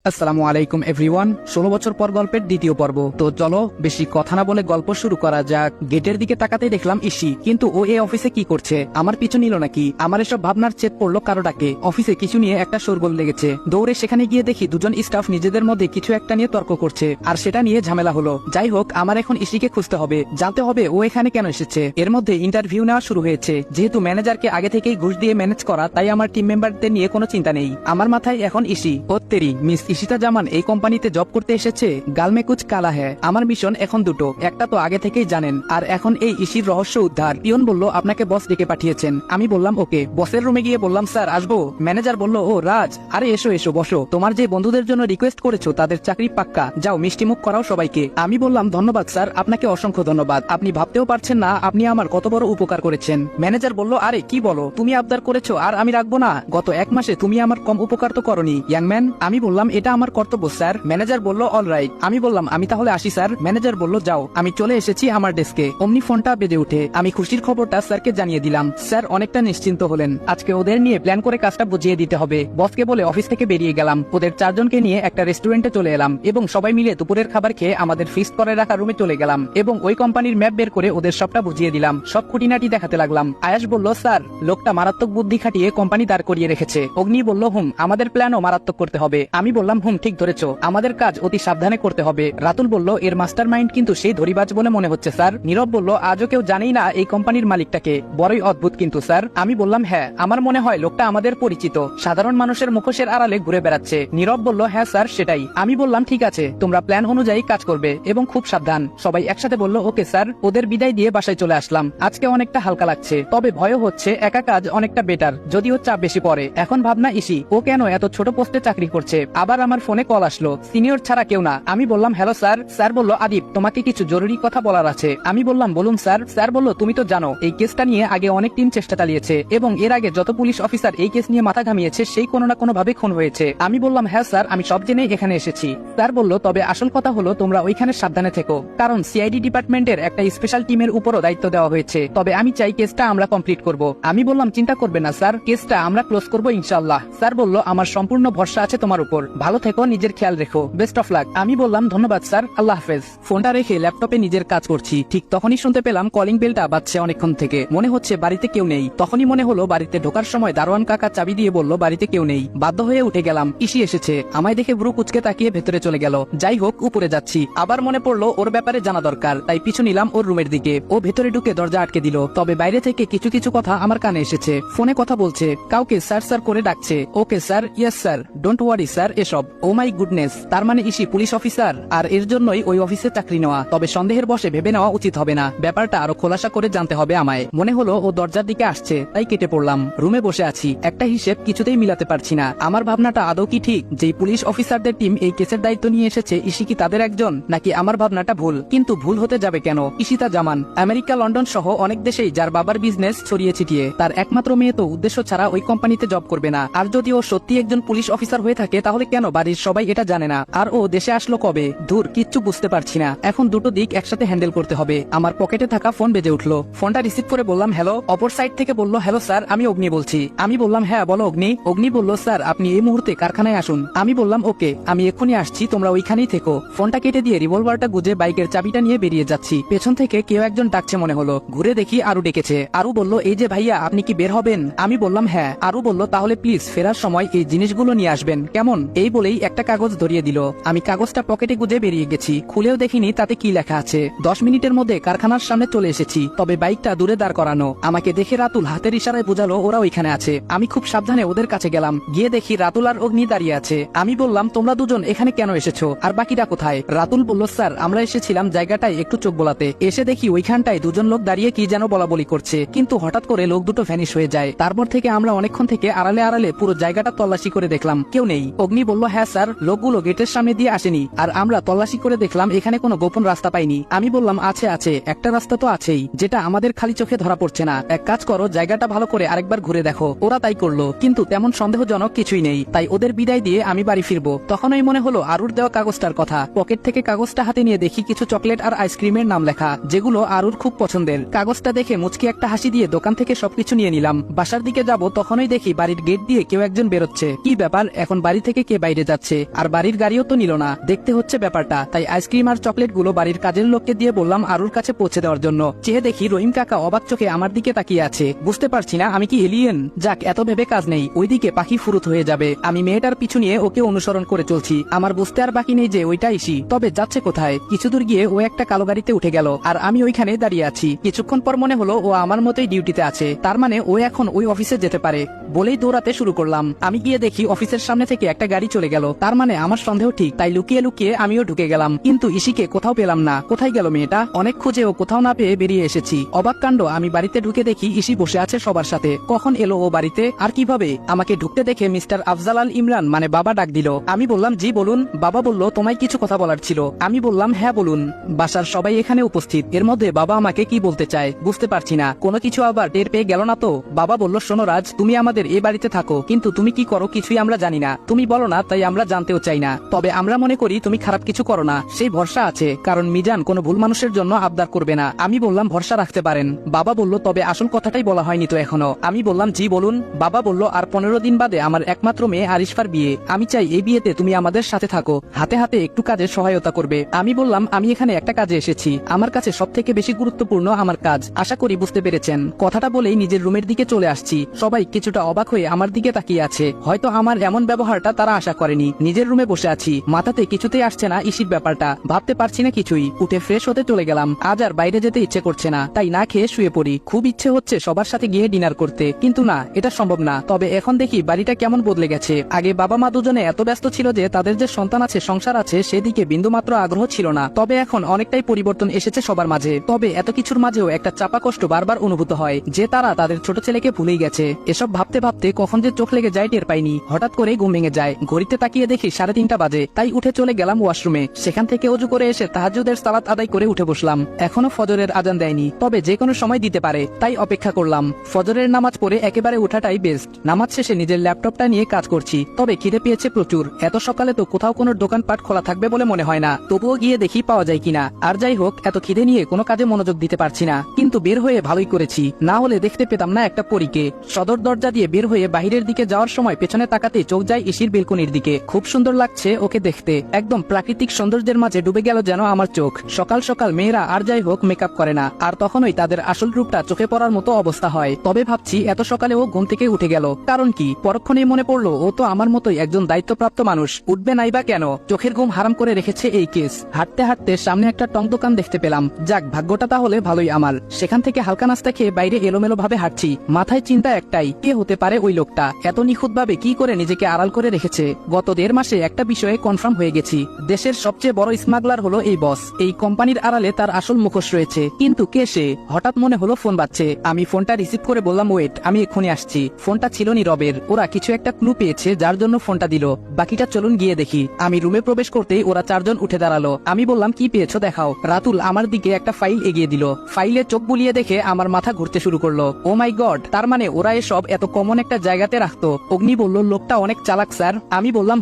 আসসালামু আলাইকুম এভরিওয়ান। 16 বছর পর গল্পের দ্বিতীয় পর্ব। তো চলো বেশি কথা না বলে গল্প শুরু করা যাক। গেটের দিকে তাকাতে দেখলাম ইসি, কিন্তু ও এই অফিসে কি করছে? আমার পিছু নিল নাকি? আমার এসব ভাবনার চেত পড়লো কারো ডাকে। অফিসে কিছু নিয়ে একটা শোরগোল লেগেছে। দৌড়ে সেখানে গিয়ে দেখি দুজন স্টাফ নিজেদের মধ্যে কিছু একটা নিয়ে তর্ক করছে, আর সেটা নিয়ে ঝামেলা হলো। যাই হোক, আমার এখন ইসিকে খুঁজতে হবে, জানতে হবে ও এখানে কেন এসেছে। এর মধ্যে ইন্টারভিউ নেওয়া শুরু হয়েছে। যেহেতু ম্যানেজারকে আগে থেকেই ঘুষ দিয়ে ম্যানেজ করা, তাই আমার টিম মেম্বারদের নিয়ে কোনো চিন্তা নেই। আমার মাথায় এখন ইসি। ওত্তেরি, মিস ইশিতা জামান এই কোম্পানিতে জব করতে এসেছে। গালমে কুচ কালা হ্যায়। আমার মিশন এখন দুটো, একটা তো আগে থেকেই জানেন, আর এখন এই ইসির রহস্য উদ্ধার। পিয়ন বলল আপনাকে বস ডেকে পাঠিয়েছেন। আমি বললাম ওকে। বসের রুমে গিয়ে বললাম স্যার আসবো? ম্যানেজার বলল ও রাজ, আরে এসো এসো বসো। তোমার যে বন্ধুদের জন্য রিকোয়েস্ট করেছো তাদের চাকরি পাক্কা, যাও মিষ্টি মুখ করাও সবাইকে। আমি বললাম ধন্যবাদ স্যার, আপনাকে অসংখ্য ধন্যবাদ। আপনি ভাবতেও পারছেন না আপনি আমার কত বড় উপকার করেছেন। ম্যানেজার বলল আরে কি বলো, তুমি আবদার করেছো আর আমি রাখবো না? গত এক মাসে তুমি আমার কম উপকার তো করনি ইয়াংম্যান। আমি বললাম এটা আমার কর্তব্য স্যার। ম্যানেজার বলল অলরাইট। আমি বললাম আমি তাহলে আসি স্যার। ম্যানেজার বলল যাও। আমি চলে এসেছি আমার ডেস্কে। অমনি ফোনটা বেজে উঠে। আমি খুশির খবরটা স্যারকে জানিয়ে দিলাম। স্যার অনেকটা নিশ্চিন্ত হলেন। আজকে ওদের নিয়ে প্ল্যান করে কাজটা বুঝিয়ে দিতে হবে। বসকে বলে অফিস থেকে বেরিয়ে গেলাম। ওদের চারজনকে নিয়ে একটা রেস্টুরেন্টে চলে এলাম এবং সবাই মিলে দুপুরের খাবার খেয়ে আমাদের ফিক্সড করে রাখা রুমে চলে গেলাম এবং ওই কোম্পানির ম্যাপ বের করে ওদের সবটা বুঝিয়ে দিলাম। সব খুঁটিনাটি দেখাতে লাগলাম। আয়াস বলল স্যার লোকটা মারাত্মক বুদ্ধি খাটিয়ে কোম্পানি দাঁড় করিয়ে রেখেছে। অগ্নি বলল আমাদের প্ল্যানও মারাত্মক করতে হবে। আমি বললাম ঠিক ধরেছ, আমাদের কাজ অতি সাবধানে করতে হবে। রাতুল বলল এর মাস্টার মাইন্ড কিন্তু সেই ধরিবাজ বলে মনে হচ্ছে স্যার। নীরব বলল আজও কেউ জানেই না এই কোম্পানির মালিকটাকে, বড়ই অদ্ভুত কিন্তু স্যার। আমি বললাম হ্যাঁ, আমার মনে হয় লোকটা আমাদের পরিচিত, সাধারণ মানুষের মুখোশের আড়ালে ঘুরে বেড়াচ্ছে। নীরব বলল হ্যাঁ স্যার সেটাই। আমি বললাম ঠিক আছে, তোমরা প্ল্যান অনুযায়ী কাজ করবে এবং খুব সাবধান। সবাই একসাথে বলল ওকে স্যার। ওদের বিদায় দিয়ে বাসায় চলে আসলাম। আজকে অনেকটা হালকা লাগছে, তবে ভয়ও হচ্ছে। একা কাজ অনেকটা বেটার, যদিও চাপ বেশি পড়ে। এখন ভাবনা ইসি ও কেন এত ছোট পোস্টে চাকরি করছে। আবার আমার ফোনে কল আসলো, সিনিয়র ছাড়া কেউ না। আমি বললাম হ্যালো স্যার। স্যার বলল আদিপ তোমাকে কিছু জরুরি কথা বলার আছে। আমি বললাম বলুন স্যার। স্যার বলল তুমি তো জানো এই কেসটা নিয়ে আগে অনেক টিম চেষ্টা চালিয়েছে এবং এর আগে যত পুলিশ অফিসার এই কেস নিয়ে মাথা ঘামিয়েছে সেই কোনো না কোনো ভাবে খুন হয়েছে। আমি বললাম হ্যাঁ স্যার, আমি সব জেনে এখানে এসেছি। স্যার বলল তবে আসল কথা হলো তোমরা ওইখানে সাবধানে থেকো, কারণ সিআইডি ডিপার্টমেন্টের একটা স্পেশাল টিমের উপরও দায়িত্ব দেওয়া হয়েছে। তবে আমি চাই কেসটা আমরা কমপ্লিট করব। আমি বললাম চিন্তা করবে না স্যার, কেসটা আমরা ক্লোজ করব ইনশাআল্লাহ। স্যার বলল আমার সম্পূর্ণ ভরসা আছে তোমার উপর, ভালো থেকো, নিজের খেয়াল রেখো, বেস্ট অফ লাক। আমি বললাম ধন্যবাদ স্যার, আল্লাহ হাফেজ। ফোনটা রেখে ল্যাপটপে নিজের কাজ করছি। ঠিক তখনই শুনতে পেলাম কলিং বেলটা বাজছে অনেকক্ষণ থেকে। মনে হচ্ছে বাড়িতে কেউ নেই। তখনই মনে হলো বাড়িতে ঢোকার সময় দারোয়ান কাকা চাবি দিয়ে বলল বাড়িতে কেউ নেই। বাধ্য হয়ে উঠে গেলাম। ইসি এসেছে। আমায় দেখে ব্রু কুচকে তাকিয়ে ভেতরে চলে গেল। যাই হোক, উপরে যাচ্ছি। আবার মনে পড়লো ওর ব্যাপারে জানা দরকার, তাই পিছু নিলাম ওর রুমের দিকে। ও ভেতরে ঢুকে দরজা আটকে দিল, তবে বাইরে থেকে কিছু কিছু কথা আমার কানে এসেছে। ফোনে কথা বলছে, কাউকে স্যার স্যার করে ডাকছে। Okay sir, yes sir, don't worry sir এসব। ও মাই গুডনেস, তার মানে ইসি পুলিশ অফিসার, আর এর জন্যই ওই অফিসে চাকরি নেওয়া। তবে সন্দেহের বসে ভেবে নেওয়া উচিত হবে না, ব্যাপারটা আরো খোলাসা করে জানতে হবে আমায়। মনে হলো ও দরজার দিকে আসছে, তাই কেটে পড়লাম। রুমে বসে আছি, একটা হিসেব কিছুতেই মিলাতে পারছি না। আমার ভাবনাটা আদৌ কি ঠিক? যেই পুলিশ অফিসারদের টিম এই কেসের দায়িত্ব নিয়ে এসেছে, ইসি কি তাদের একজন, নাকি আমার ভাবনাটা ভুল? কিন্তু ভুল হতে যাবে কেন? ইশিতা জামান আমেরিকা, লন্ডন সহ অনেক দেশেই যার বাবার বিজনেস ছড়িয়ে ছিটিয়ে। তার একমাত্র মেয়ে তো উদ্দেশ্য ছাড়া ওই কোম্পানিতে জব করবে না। আর যদি ও সত্যি একজন পুলিশ অফিসার হয়ে থাকে, তাহলে কেন বাড়ির সবাই এটা জানে না? আর ও দেশে আসলো কবে? দূর, কিচ্ছু বুঝতে পারছি না। এখন দুটো দিক একসাথে হ্যান্ডেল করতে হবে। আমার পকেটে থাকা ফোন বেজে উঠলো। ফোনটা রিসিভ করে বললাম হ্যালো। অপর সাইড থেকে বলল হ্যালো স্যার, আমি অগ্নি বলছি। আমি বললাম হ্যাঁ বলো অগ্নি। অগ্নি বলল স্যার আপনি এই মুহূর্তে কারখানায় আসুন। আমি বললাম ওকে, আমি এক্ষুনি আসছি, তোমরা ওইখানেই থেকো। ফোনটা কেটে দিয়ে রিভলভারটা গুজে বাইকের চাবিটা নিয়ে বেরিয়ে যাচ্ছি। পেছন থেকে কেউ একজন ডাকছে মনে হলো। ঘুরে দেখি আরু ডেকেছে। আরু বলল এই যে ভাইয়া, আপনি কি বের হবেন? আমি বললাম হ্যাঁ। আরু বলল তাহলে প্লিজ ফেরার সময় এই জিনিসগুলো নিয়ে আসবেন, কেমন? এই বলেই একটা কাগজ ধরিয়ে দিল। আমি কাগজটা পকেটে গুজে বেরিয়ে গেছি। খুলেও দেখিনি তাতে কি লেখা আছে। 10 মিনিটের মধ্যে কারখানার সামনে চলে এসেছি, তবে বাইকটা দূরে দাঁড় করানো। আমাকে দেখে রাতুল হাতের ইশারায় বোঝালো ওরা ওইখানে আছে। আমি খুব সাবধানে ওদের কাছে গেলাম। গিয়ে দেখি রাতুল আর অগ্নি দাঁড়িয়ে আছে। আমি বললাম তোমরা দুজন এখানে কেন এসেছো, আর বাকিটা কোথায়? রাতুল বলল স্যার আমরা এসেছিলাম জায়গাটায় একটু চোখ বোলাতে। এসে দেখি ওইখানটায় দুজন লোক দাঁড়িয়ে কি যেন বলা বলি করছে, কিন্তু হঠাৎ করে লোক দুটো ভ্যানিশ হয়ে যায়। তারপর থেকে আমরা অনেকক্ষণ থেকে আড়ালে আড়ালে পুরো জায়গাটা তল্লাশি করে দেখলাম, কেউ নেই। অগ্নি বলল হ্যাঁ স্যার, লোকগুলো গেটের সামনে দিয়ে আসেনি, আর আমরা তল্লাশি করে দেখলাম এখানে কোনো গোপন রাস্তা পাইনি। আমি বললাম আছে আছে, একটা রাস্তা তো আছেই, যেটা আমাদের খালি চোখে ধরা পড়ছে না। এক কাজ করো, জায়গাটা ভালো করে আরেকবার ঘুরে দেখো। ওরা তাই করলো, কিন্তু তেমন সন্দেহজনক কিছুই নেই। তাই ওদের বিদায় দিয়ে আমি বাড়ি ফিরবো। তখনই মনে হলো আরুর দেওয়া কাগজটার কথা। পকেট থেকে কাগজটা হাতে নিয়ে দেখি কিছু চকলেট আর আইসক্রিমের নাম লেখা, যেগুলো আরুর খুব পছন্দের। কাগজটা দেখে মুচকি একটা হাসি দিয়ে দোকান থেকে সবকিছু নিয়ে নিলাম। বাসার দিকে যাব, তখনই দেখি বাড়ির গেট দিয়ে কেউ একজন বেরোচ্ছে। কি ব্যাপার, এখন বাড়ি থেকে কে বাইরে বাইরে যাচ্ছে, আর বাড়ির গাড়িও তো নিল না। দেখতে হচ্ছে ব্যাপারটা, তাই আইসক্রিম আর চকলেট গুলো বাড়ির কাজের লোককে দিয়ে বললাম আরুর কাছে পৌঁছে দেওয়ার জন্য। চেয়ে দেখি রহিম কাকা অবাক চোখে আমার দিকে তাকিয়ে আছে। বুঝতে পারছি না আমি কি এলিয়েন। যাক, এত ভেবে কাজ নেই, ওইদিকে পাখি ফুরুত হয়ে যাবে। আমি মেয়েটার পিছু নিয়ে ওকে অনুসরণ করে চলছি। আমার বুঝতে আর বাকি নেই যে ওইটা ইসি, তবে যাচ্ছে কোথায়। কিছু দূর গিয়ে ও একটা কালো গাড়িতে উঠে গেল, আর আমি ওইখানে দাঁড়িয়ে আছি। কিছুক্ষণ পর মনে হলো ও আমার মতোই ডিউটিতে আছে, তার মানে ও এখন ওই অফিসে যেতে পারে। বলেই দৌড়াতে শুরু করলাম। আমি গিয়ে দেখি অফিসের সামনে থেকে একটা গাড়ি চলে গেল, তার মানে আমার সন্দেহ ঠিক। তাই লুকিয়ে লুকিয়ে আমিও ঢুকে গেলাম, কিন্তু ইসিকে কোথাও পেলাম না। কোথায় গেল মেয়েটা? অনেক খুঁজে ও কোথাও না পেয়ে বেরিয়ে এসেছি। অবাক কাণ্ড, আমি বাড়িতে ঢুকে দেখি ইসি বসে আছে সবার সাথে। কখন এলো ও বাড়িতে আর কিভাবে? আমাকে ঢুকতে দেখে মিস্টার আফজাল আল ইমরান মানে বাবা ডাক দিল। আমি বললাম জি বলুন। বাবা বলল তোমায় কিছু কথা বলার ছিল। আমি বললাম হ্যাঁ বলুন। বাসার সবাই এখানে উপস্থিত, এর মধ্যে বাবা আমাকে কি বলতে চায় বুঝতে পারছি না। কোনো কিছু আবার টের পেয়ে গেল না তো? বাবা বলল শোনো রাজ, তুমি আমাদের এই বাড়িতে থাকো, কিন্তু তুমি কি করো কিছুই আমরা জানি না। তুমি বলো না তাই আমরা জানতেও চাই না, তবে আমরা মনে করি তুমি খারাপ কিছু করো না, সেই ভরসা আছে, কারণ মিজান কোনো ভুল মানুষের জন্য আবদার করবে না। আমি বললাম ভরসা রাখতে পারেন। বাবা বলল তবে আসল কথাটাই বলা হয়নি তো এখনো। আমি বললাম জি বলুন। বাবা বলল আর 15 দিন বাদে আমার একমাত্র মেয়ে আরিশফার বিয়ে। আমি চাই এই বিয়েতে তুমি আমাদের সাথে থাকো, হাতে হাতে একটু কাজে সহায়তা করবে। আমি বললাম আমি এখানে একটা কাজে এসেছি, আমার কাছে সব থেকে বেশি গুরুত্বপূর্ণ আমার কাজ। আশা করি বুঝতে পেরেছেন। কথাটা বলেই নিজের রুমের দিকে চলে আসছি। সবাই কিছুটা অবাক হয়ে আমার দিকে তাকিয়ে আছে, হয়তো আমার এমন ব্যবহারটা তারা আশা করেনি। নিজের রুমে বসে আছি, মাথাতে কিছুতেই আসছে না ইসির ব্যাপারটা, ভাবতে পারছি না কিছুই। উঠে ফ্রেশ হতে চলে গেলাম। আজ আর বাইরে যেতে ইচ্ছে করছে না, তাই না খেয়ে শুয়ে পড়ি। খুব ইচ্ছে হচ্ছে সবার সাথে গিয়ে ডিনার করতে, কিন্তু না, এটা সম্ভব না। তবে এখন দেখি বাড়িটা কেমন বদলে গেছে। আগে বাবা মা দুজনে এত ব্যস্ত ছিল যে তাদের যে সন্তান আছে, সংসার আছে, সেদিকে বিন্দুমাত্র আগ্রহ ছিল না। তবে এখন অনেকটাই পরিবর্তন এসেছে সবার মাঝে। তবে এত কিছুর মাঝেও একটা চাপা কষ্ট বারবার অনুভূত হয় যে তারা তাদের ছোট ছেলেকে ভুলেই গেছে। এসব ভাবতে ভাবতে কখন যে চোখ লেগে যায় টের পাইনি। হঠাৎ করে ঘুম ভেঙে যায়। ঘড়িতে তাকিয়ে দেখি 3:30 বাজে। তাই উঠে চলে গেলাম ওয়াশরুমে। সেখান থেকে ওযু করে এসে তাহাজ্জুদের সালাত আদায় করে উঠে বসলাম। এখনো ফজরের আজান দেয়নি, তবে যে কোনো সময় দিতে পারে, তাই অপেক্ষা করলাম। ফজরের নামাজ পড়ে একেবারে উঠাটাই বেস্ট। নামাজ শেষে নিজের ল্যাপটপটা নিয়ে কাজ করছি, তবে খিদে পেয়েছে প্রচুর। এত সকালে তো কোথাও কোনো দোকানপাট খোলা থাকবে বলে মনে হয় না, তবুও গিয়ে দেখি পাওয়া যায় কিনা। আর যাই হোক, এত খিদে নিয়ে কোনো কাজে মনোযোগ দিতে পারছি না, কিন্তু বের হয়ে ভালোই করেছি, না হলে দেখতে পেতাম না একটা পরীকে। সদর দরজা দিয়ে বের হয়ে বাহিরের দিকে যাওয়ার সময় পেছনে তাকাতে চোখ যায় ইসির বেলকনির দিকে। খুব সুন্দর লাগছে ওকে দেখতে, একদম প্রাকৃতিক সৌন্দর্যের মাঝে ডুবে গেল যেন আমার চোখ। সকাল সকাল মেয়েরা আর যাই হোক মেকআপ করে না, আর তখনই তাদের আসল রূপটা চোখে পড়ার মতো অবস্থা হয়। তবে ভাবছি এত সকালে ও ঘুম থেকে উঠে গেল কারণ কি? পরক্ষণেই মনে পড়লো ও তো আমার মতোই একজন দায়িত্বপ্রাপ্ত মানুষ, উঠবে নাই বা কেন? চোখের ঘুম হারাম করে রেখেছে এই কেস। হাঁটতে হাঁটতে সামনে একটা টং দোকান দেখতে পেলাম। যাক, ভাগ্যটা তাহলে ভালোই আমার। সেখান থেকে হালকা নাস্তা খেয়ে বাইরে এলোমেলো ভাবে হাঁটছি। মাথায় চিন্তা একটাই, কে হতে পারে ওই লোকটা? এত নিখুঁত ভাবে কি করে নিজেকে আড়াল করে রেখেছে? গত 1.5 মাসে একটা বিষয়ে কনফার্ম হয়ে গেছি, দেশের সবচেয়ে বড় স্মাগলার হলো এই বস। এই কোম্পানির আড়ালে তার আসল মুখোশ রয়েছে। কিন্তু কে সে? হঠাৎ মনে হলো ফোন বাজছে। আমি ফোনটা রিসিভ করে বললাম ওয়েট, আমি এক্ষুনি আসছি। ফোনটা ছিল নীরবের। ওরা কিছু একটা ক্লু পেয়েছে যার জন্য ফোনটা দিল। বাকিটা চলুন গিয়ে দেখি। আমি রুমে প্রবেশ করতেই ওরা 4 জন উঠে দাঁড়ালো। আমি বললাম কি পেয়েছো দেখাও। রাতুল আমার দিকে একটা ফাইল এগিয়ে দিল। ফাইলে চোখ বুলিয়ে দেখে আমার মাথা ঘুরতে শুরু করলো। ও মাই গড, তার মানে ওরা এসব এত কমন একটা জায়গাতে রাখতো। অগ্নি বলল লোকটা অনেক চালাক স্যার। আমি বললাম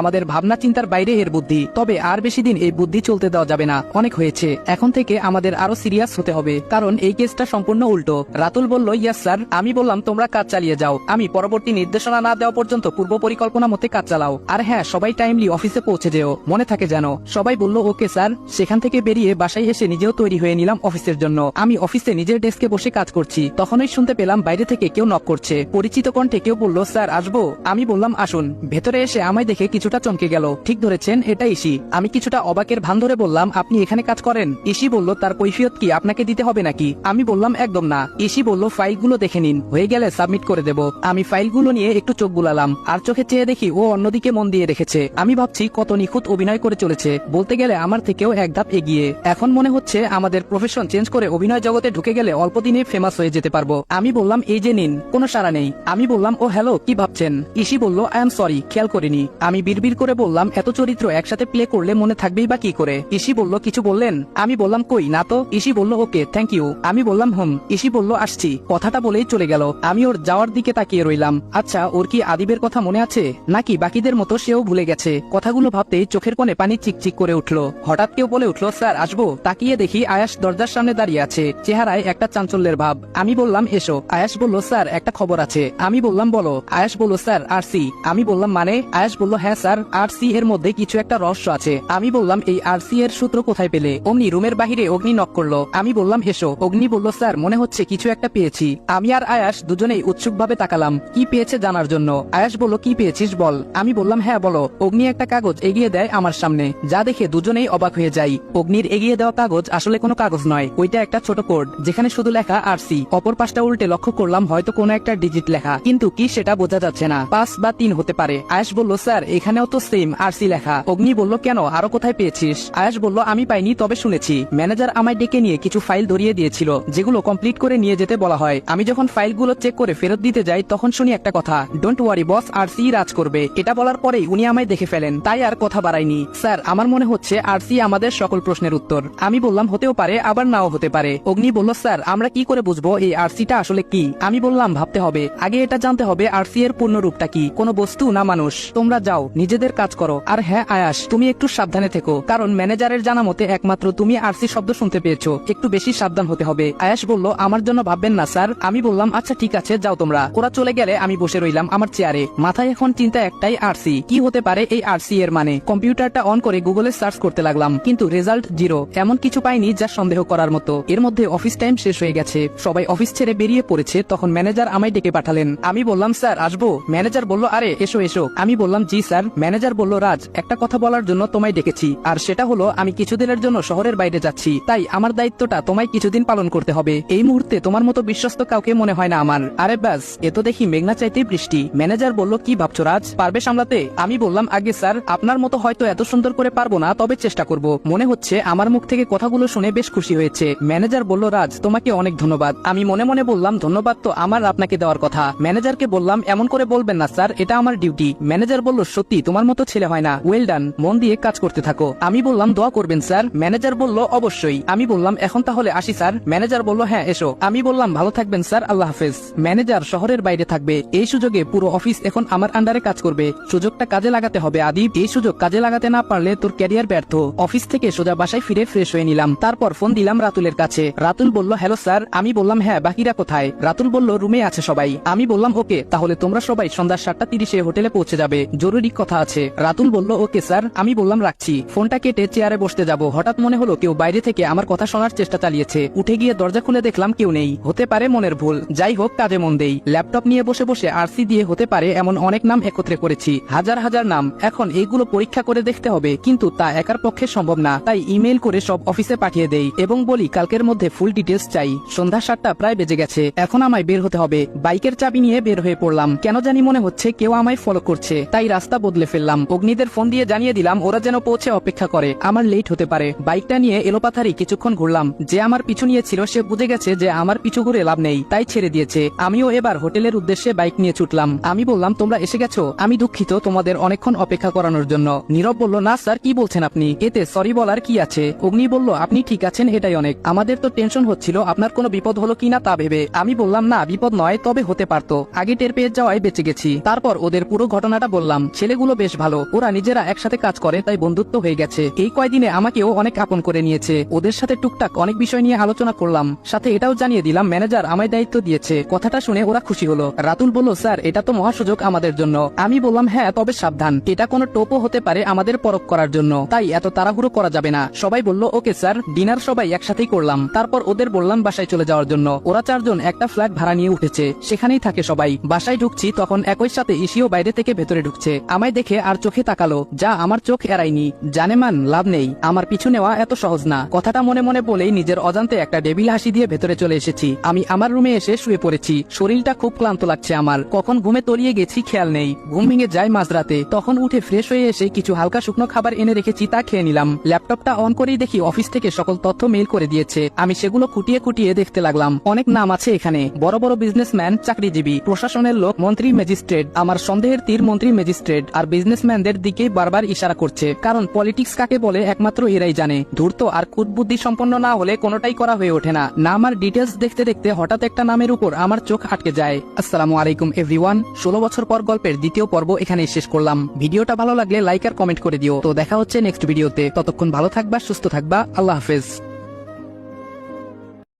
আমাদের ভাবনা চিন্তার বাইরে এর বুদ্ধি, তবে আর বেশি দিন এই বুদ্ধি চলতে দেওয়া যাবে না, অনেক হয়েছে। এখন থেকে আমাদের আরো সিরিয়াস হতে হবে, কারণ এই কেসটা সম্পূর্ণ উল্টো। রাতুল বলল ইয়েস স্যার। আমি বললাম তোমরা কাজ চালিয়ে যাও, আমি পরবর্তী নির্দেশনা না দেওয়া পর্যন্ত পূর্ব পরিকল্পনা মতে কাজ চালাও। আর হ্যাঁ, সবাই টাইমলি অফিসে পৌঁছে যেও, মনে থাকে যেন। সবাই বলল ওকে স্যার। সেখান থেকে বেরিয়ে বাসায় এসে নিজেও তৈরি হয়ে নিলাম অফিসের জন্য। আমি অফিসে নিজের ডেস্কে বসে কাজ করছি, তখনই শুনতে পেলাম বাইরে থেকে কেউ নক করছে। পরিচিত কণ্ঠে কেউ বলল স্যার আসবো? আমি বললাম আসুন। ভেতরে এসে আমায় দেখে কিছুটা চমকে গেল। ঠিক ধরেছেন, এটা ইসি। আমি কিছুটা অবাকের ভান ধরে বললাম আপনি এখানে কাজ করেন? ইসি বলল তার কৈফিয়ত কি আপনাকে দিতে হবে নাকি? আমি বললাম একদম না। ইসি বলল ফাইলগুলো দেখে নিন, হয়ে গেলে সাবমিট করে দেব। আমি ফাইলগুলো নিয়ে একটু চোখ বুলালাম, আর চোখে চেয়ে দেখি ও অন্যদিকে মন দিয়ে রেখেছে। আমি ভাবছি কত নিখুঁত অভিনয় করে চলেছে, বলতে গেলে আমার থেকেও এক ধাপ এগিয়ে। এখন মনে হচ্ছে আমাদের প্রফেশন চেঞ্জ করে অভিনয় জগতে ঢুকে গেলে অল্প দিনে ফেমাস হয়ে যেতে পারবো। আমি বললাম এই যে নিন। কোনো সাড়া নেই। আমি বললাম ও হ্যালো, কি ভাবছেন? ইসি বলল আই এম সরি, খেয়াল করিনি। আমি বিড়বিড় করে বললাম এত চরিত্র একসাথে প্লে করলে মনে থাকবেই বা কি করে? ইসি বলল কিছু বললেন? আমি বললাম কই না তো। ইসি বলল ওকে থ্যাংক ইউ। আমি বললাম ইসি বলল আসছি। কথাটা বলেই চলে গেল। আমি ওর যাওয়ার দিকে তাকিয়ে রইলাম। আচ্ছা, ওর কি আদিবের কথা মনে আছে নাকি বাকিদের মতো সেও ভুলে গেছে? কথাগুলো ভাবতেই চোখের কোণে পানি চিকচিক করে উঠলো। হঠাৎ কেউ বলে উঠলো স্যার আসবো? তাকিয়ে দেখি আয়াস দরজার সামনে দাঁড়িয়ে আছে, চেহারায় একটা চাঞ্চল্যের ভাব। আমি বললাম এসো। আয়াস বলল স্যার একটা খবর আছে। আমি বললাম বলো। আয়াস বলল স্যার আরসি। আমি বললাম মানে? আয়াস বলল হ্যাঁ স্যার, আরসি এর মধ্যে কিছু একটা রহস্য আছে। আমি বললাম এই আরসি এর সূত্র কোথায় পেলে? অমনি রুমের বাহিরে অগ্নি নক করলো। আমি বললাম এসো। অগ্নি বলল স্যার মনে হচ্ছে কিছু একটা পেয়েছি। আমি আর আয়াস দুজনেই উৎসুকভাবে তাকালাম কি পেয়েছে জানার জন্য। আয়াস বলল কি পেয়েছিস বল। আমি বললাম হ্যাঁ বলো। অগ্নি একটা কাগজ এগিয়ে দেয় আমার সামনে, যা দেখে দুজনেই অবাক হয়ে যাই। অগ্নির এগিয়ে দেওয়া কাগজ আসলে কোনো কাগজ নয়, ওইটা একটা ছোট কোড যেখানে শুধু লেখা আরসি। অপর পাশটা উল্টে লক্ষ্য করলাম হয়তো কোনো একটা ডিজিট লেখা, কিন্তু কি সেটা বোঝা যাচ্ছে না। 5 বা 3 হতে পারে। আয়াস বলল স্যার এখানেও তো সেম আরসি লেখা। অগ্নি বলল কেন, আরো কোথায় পেয়েছিস? আয়াস বলল আমি পাইনি, তবে শুনেছি ম্যানেজার আমায় ডেকে নিয়ে কিছু ফাইল ধরিয়ে দিয়েছিল যেগুলো কমপ্লিট করে নিয়ে যেতে বলা হয়। আমি যখন ফাইলগুলো চেক করে ফেরত দিতে যাই তখন শুনি একটা কথা, ডোন্ট ওয়ারি বস, আরসি রাজ করবে। এটা বলার পরেই উনি আমায় দেখে ফেলেন, তাই আর কথা বাড়াইনি। স্যার আমার মনে হচ্ছে আরসি আমাদের সকল প্রশ্নের উত্তর। আমি বললাম হতেও পারে আবার নাও হতে পারে। অগ্নি বলল স্যার আমরা কি করে বুঝবো এই আরসিটা আসলে কি? আমি বললাম ভাবতে হবে, আগে এটা জানতে হবে আরসি এর পূর্ণ রূপটা কি, কোনো বস্তু না মানুষ। তোমরা যাও নিজেদের কাজ করো। আর হ্যাঁ আয়াস তুমি একটু সাবধানে থেকো, কারণ ম্যানেজারের জানা মতে একমাত্র তুমি আরসি শব্দ শুনতে পেয়েছো, একটু বেশি সাবধান হতে হবে। আয়াস বলল আমার জন্য ভাববেন না স্যার। আমি বললাম আচ্ছা ঠিক আছে যাও তোমরা। ওরা চলে গেলে আমি বসে রইলাম আমার চেয়ারে। মাথায় এখন চিন্তা একটাই, আরসি কি হতে পারে এই আরসি এর মানে। কম্পিউটারটা অন করে গুগলে সার্চ করতে লাগলাম, কিন্তু রেজাল্ট 0। এমন কিছু পাইনি যা সন্দেহ করার মতো। এর মধ্যে অফিস টাইম শেষ হয়ে গেছে, সবাই অফিস ছেড়ে বেরিয়ে পড়েছে। তখন ম্যানেজার আমায় ডেকে পাঠালেন। আমি বললাম স্যার আসবো? ম্যানেজার বলল আরে এসো এসো। আমি বললাম জি স্যার। ম্যানেজার বলল রাজ একটা কথা বলার জন্য তোমায় ডেকেছি, আর সেটা হলো আমি কিছুদিনের জন্য শহরের বাইরে যাচ্ছি, তাই আমার দায়িত্বটা তোমায় কিছুদিন পালন করতে হবে। এই মুহূর্তে তোমার মতো বিশ্বস্ত কাউকে মনে হয় না আমার। আরে ব্যাস এ তো দেখি মেঘনা চাইতেই বৃষ্টি। ম্যানেজার বলল কি ভাবছো রাজ, পারবে সামলাতে? আমি বললাম আগে স্যার আপনার মতো হয়তো এত সুন্দর করে পারবো না, তবে চেষ্টা করব। মনে হচ্ছে আমার মুখ থেকে কথাগুলো শুনে বেশ খুশি হয়েছে। ম্যানেজার বলল রাজ তোমাকে অনেক ধন্যবাদ। আমি মনে মনে বললাম ধন্যবাদ তো আমার আপনাকে দেওয়ার কথা। ম্যানেজারকে বললাম এমন করে বলবেন না স্যার, এটা আমার ডিউটি। ম্যানেজার বলল সত্যি তোমার মতো ছেলে হয় না, ওয়েল ডান, মন দিয়ে কাজ করতে থাকো। আমি বললাম দোয়া করবেন স্যার। ম্যানেজার বলল অবশ্যই। আমি বললাম এখন তাহলে আসি স্যার। ম্যানেজার বলল হ্যাঁ এসো। আমি বললাম ভালো থাকবেন স্যার, আল্লাহ হাফেজ। ম্যানেজার শহরের বাইরে থাকবে, এই সুযোগে পুরো অফিস এখন আমার আন্ডারে কাজ করবে। সুযোগটা কাজে লাগাতে হবে আদিব, এই সুযোগ কাজে লাগাতে না পারলে তোর ক্যারিয়ার ব্যর্থ। অফিস থেকে সোজা বাসায় ফিরে ফ্রেশ হয়ে নিলাম, তারপর ফোন দিলাম রাতুলের কাছে। রাতুল বলল হ্যালো স্যার। আমি বললাম হ্যাঁ, বাকিরা কোথায়? রাতুল বলল রুমে আছে সবাই। আমি বললাম ওকে, তাহলে তোমরা সবাই সন্ধ্যা 7:30 হোটেলে পৌঁছে যাবে, জরুরি কথা আছে। রাতুল বলল ওকে স্যার। আমি বললাম রাখছি। ফোনটা কেটে চেয়ারে বসতে যাব, হঠাৎ মনে হলো কেউ বাইরে থেকে আমার কথা শোনার চেষ্টা চালিয়েছে। উঠে গিয়ে দরজা খুলে দেখলাম কেউ নেই, হতে পারে মনের ভুল। যাই হোক কাজে মন দেই। ল্যাপটপ নিয়ে বসে বসে আরসি দিয়ে হতে পারে এমন অনেক নাম একত্রে করেছি, হাজার হাজার নাম। এখন এইগুলো পরীক্ষা করে দেখতে হবে, কিন্তু তা একার পক্ষে সম্ভব না। তাই ইমেল করে সব অফিসে পাঠিয়ে দেই এবং বলি কালকের মধ্যে ফুল ডিটেলস চাই। সন্ধ্যা 7টা প্রায় বেজে গেছে, এখন আমায় বের হতে হবে। বাইকের চাবি নিয়ে বের হয়ে পড়লাম। কেন জানি মনে হচ্ছে কেউ আমায় ফলো করছে, তাই রাস্তা বদলে ফেললাম। অগ্নিদের ফোন দিয়ে জানিয়ে দিলাম ওরা যেন পৌঁছে অপেক্ষা করে, আমার লেট হতে পারে। বাইকটা নিয়ে এলোপাথারি কিছুক্ষণ ঘুরলাম। যে আমার পিছু নিয়েছিল সে বুঝে গেছে যে আমার পিছু ঘুরে লাভ নেই, তাই ছেড়ে দিয়েছে। আমিও এবার হোটেলের উদ্দেশ্যে বাইক নিয়ে ছুটলাম। আমি বললাম তোমরা এসে গেছো, আমি দুঃখিত তোমাদের অনেকক্ষণ অপেক্ষা করানোর জন্য। নীরব বলল না স্যার কি বলছেন আপনি, এতে সরি বলার কি আছে? অগ্নি বলল আপনি ঠিক আছেন এটাই অনেক, আমাদের তো টেনশন হচ্ছিল আপনার কোনো বিপদ হলো কিনা তা ভেবে। আমি বললাম না বিপদ নয়, তবে হতে পারতো, আগে টের পেয়ে যাওয়ায় বেঁচে গেছি। তারপর ওদের পুরো ঘটনাটা বললাম। ছেলেগুলো বেশ ভালো, ওরা নিজেরা একসাথে কাজ করে, তাই বন্ধুত্ব হয়ে গেছে। এই কয়দিনে আমাকেও অনেক আপন করে নিয়েছে। ওদের সাথে টুকটাক অনেক বিষয় নিয়ে আলোচনা করলাম, সাথে এটাও জানিয়ে দিলাম ম্যানেজার আমায় দায়িত্ব দিয়েছে। কথাটা শুনে ওরা খুশি হলো। রাতুল বলল স্যার এটা তো মহাসুযোগ আমাদের জন্য। আমি বললাম হ্যাঁ তবে সাবধান, এটা কোনো টোপও হতে পারে আমাদের পরখ করার জন্য, তাই এত তাড়াহুড়ো করা যাবে না। সবাই বলল ওকে স্যার। ডিনার সবাই একসাথেই করলাম, তারপর ওদের বললাম বাসায় চলে যাওয়ার জন্য। ওরা 4 জন একটা ফ্ল্যাট ভাড়া নিয়ে উঠেছে, সেখানেই থাকে সবাই। বাসায় ঢুকছি তখন একই সাথে ইসিও বাইরে থেকে ভেতরে ঢুকছে। আমায় দেখে আর চোখে তাকালো, যা আমার চোখ এড়ায়নি। জানেমান লাভ নেই, আমার পিছু নেওয়া এত সহজ না। কথাটা মনে মনে বলেই নিজের অজান্তে একটা ডেবিল হাসি দিয়ে ভেতরে চলে এসেছি। আমি আমার রুমে এসে শুয়ে পড়েছি। শরীরটা খুব ক্লান্ত লাগছে আমার, কখন ঘুমে তলিয়ে গেছি খেয়াল নেই। ঘুম ভেঙে যায় মাঝরাতে, তখন উঠে ফ্রেশ হয়ে এসে কিছু হালকা শুকনো খাবার এনে রেখেছি, তা খেয়ে নিলাম। ল্যাপটপটা অন করেই দেখি অফিস থেকে সকল তথ্য মেইল করে দিয়েছে। আমি সেগুলো খুঁটিয়ে খুঁটিয়ে দেখতে লাগলাম। অনেক নাম আছে এখানে, বড় বড় বিজনেসম্যান, চাকরিজীবী, প্রশাসনের লোক, মন্ত্রী, ম্যাজিস্ট্রেট। আমার সন্দেহের তীর মন্ত্রী, ম্যাজিস্ট্রেট আর বিজনেসম্যানদের দিকে বারবার ইশারা করছে, কারণ পলিটিক্স কাকে বলে একমাত্র এরাই জানে। ধূর্ত আর কুটবুদ্ধি সম্পন্ন না হলে কোনোটাই করা হয়ে ওঠে না। নাম আর ডিটেলস দেখতে দেখতে হঠাৎ একটা নামের উপর আমার চোখ আটকে যায়। আসসালামু আলাইকুম এভরিওয়ান, 16 বছর পর গল্পের দ্বিতীয় পর্ব এখানেই শেষ করলাম। ভিডিওটা ভালো লাগলে লাইক আর কমেন্ট করে দিও। তো দেখা হচ্ছে নেক্সট ভিডিওতে, ততক্ষণ ভালো থাকবা, সুস্থ থাকবা, আল্লাহ হাফেজ।